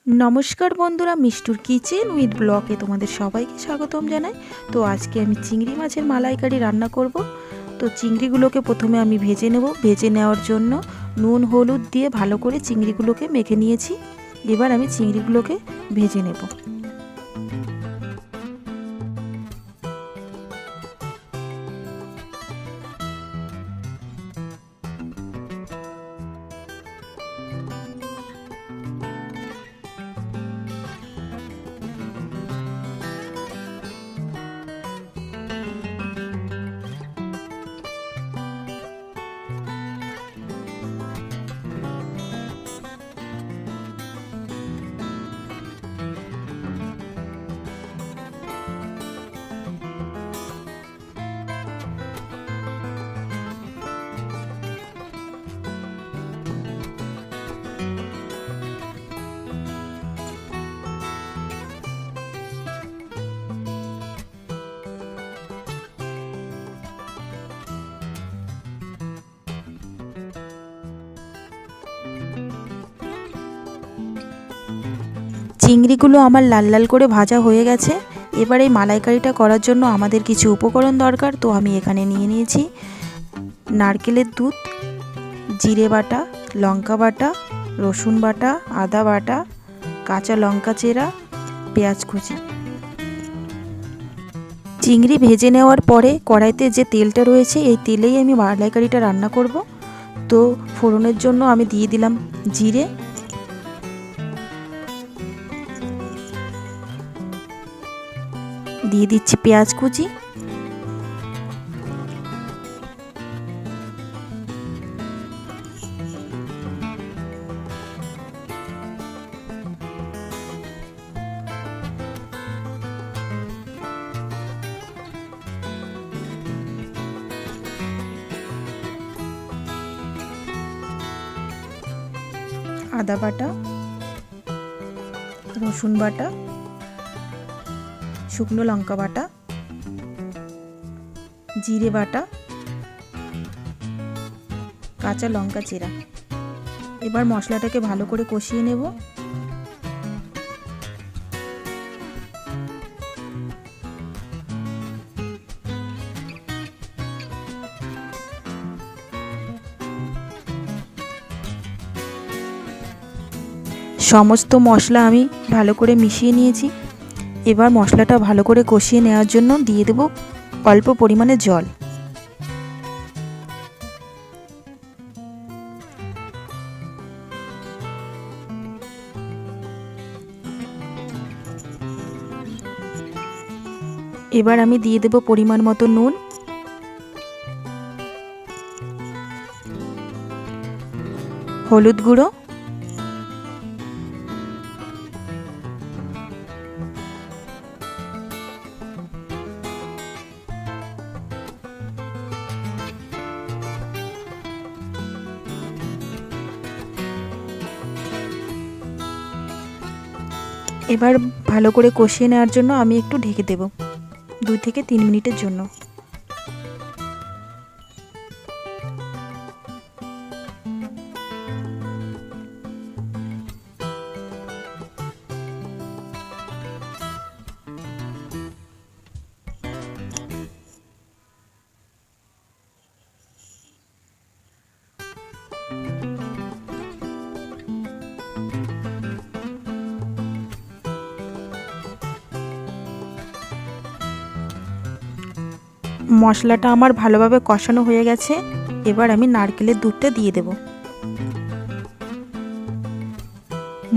নমস্কার বন্ধুরা, মিষ্টুর kitchen with ব্লগে তোমাদের সবাইকে স্বাগতম জানাই। তো আজকে আমি চিংড়ি মাছের মালাইকারি রান্না করব। তো চিংড়িগুলোকে প্রথমে আমি ভেজে নেব। ভেজে নেওয়ার জন্য নুন হলুদ দিয়ে ভালো করে চিংড়িগুলোকে মেখে নিয়েছি। এবার আমি চিংড়িগুলোকে ভেজে নেব। চিংড়িগুলো আমার লাল লাল করে ভাজা হয়ে গেছে। এবার এই মালাইকারিটা করার জন্য আমাদের কিছু উপকরণ দরকার। তো আমি এখানে নিয়ে নিয়েছি নারকেলের দুধ, জিরে বাটা, লঙ্কা বাটা, রসুন বাটা, আদা বাটা, কাঁচা লঙ্কা চেরা, পেঁয়াজ কুচি। চিংড়ি ভেজে নেওয়ার পরে কড়াইতে যে তেলটা রয়েছে এই তেলেই আমি মালাইকারিটা রান্না করব। তো ফোড়নের জন্য আমি দিয়ে দিলাম জিরে, দিয়ে দিচ্ছি পেঁয়াজ কুচি, আদা বাটা, রসুন বাটা, শুকনো লঙ্কা বাটা, জিরে বাটা, কাঁচা লঙ্কা চেরা। এবার মশলাটাকে ভালো করে কষিয়ে নেব। সমস্ত মশলা আমি ভালো করে মিশিয়ে নিয়েছি। এবার মশলাটা ভালো করে কষিয়ে নেওয়ার জন্য দিয়ে দেব অল্প পরিমাণে জল। এবার আমি দিয়ে দেব পরিমাণ মতো নুন, হলুদ গুঁড়ো, এবার ভালো করে কষিয়ে নেওয়ার জন্য আমি একটু ঢেকে দেব 2 থেকে 3 মিনিটের জন্য। মশলাটা আমার ভালোভাবে কষানো হয়ে গেছে। এবার আমি নারকেলের দুধটা দিয়ে দেব।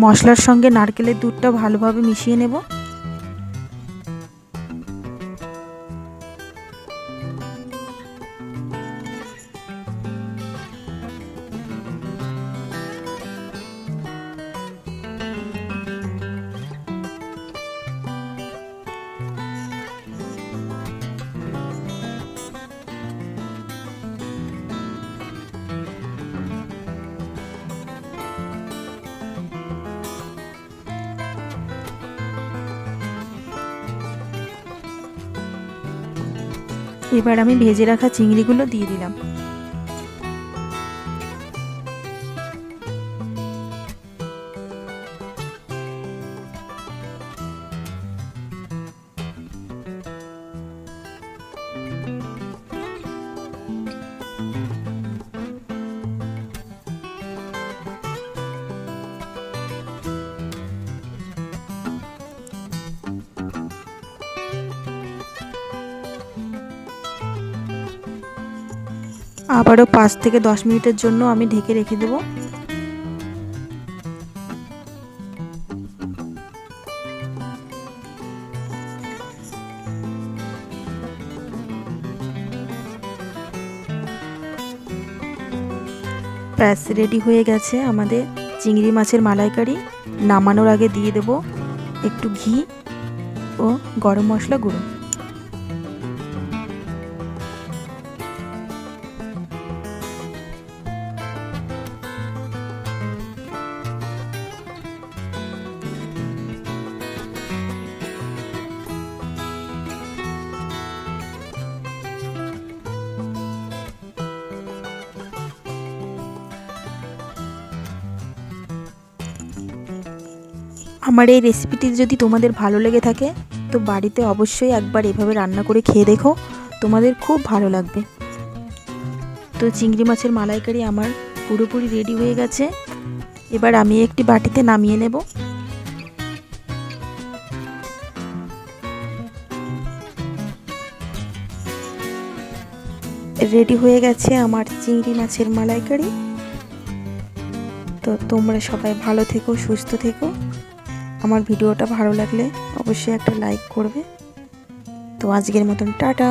মশলার সঙ্গে নারকেলের দুধটা ভালোভাবে মিশিয়ে নেব। এবার আমি ভেজে রাখা চিংড়িগুলো দিয়ে দিলাম। আবারও 5 থেকে 10 মিনিটের জন্য আমি ঢেকে রেখে দেব। ব্যাস রেডি হয়ে গেছে আমাদের চিংড়ি মাছের মালাইকারি। নামানোর আগে দিয়ে দেব একটু ঘি ও গরম মশলা গুঁড়ো। আমার এই রেসিপিটি যদি তোমাদের ভালো লেগে থাকে তো বাড়িতে অবশ্যই একবার এভাবে রান্না করে খেয়ে দেখো, তোমাদের খুব ভালো লাগবে। তো চিংড়ি মাছের মালাইকারি আমার পুরোপুরি রেডি হয়ে গেছে। এবার আমি একটি বাটিতে নামিয়ে নেব। রেডি হয়ে গেছে আমার চিংড়ি মাছের মালাইকারি। তো তোমরা সবাই ভালো থেকো, সুস্থ থেকো। আমার ভিডিওটা ভালো লাগলে অবশ্যই একটা লাইক করবে। তো আজকের মতন টাটা।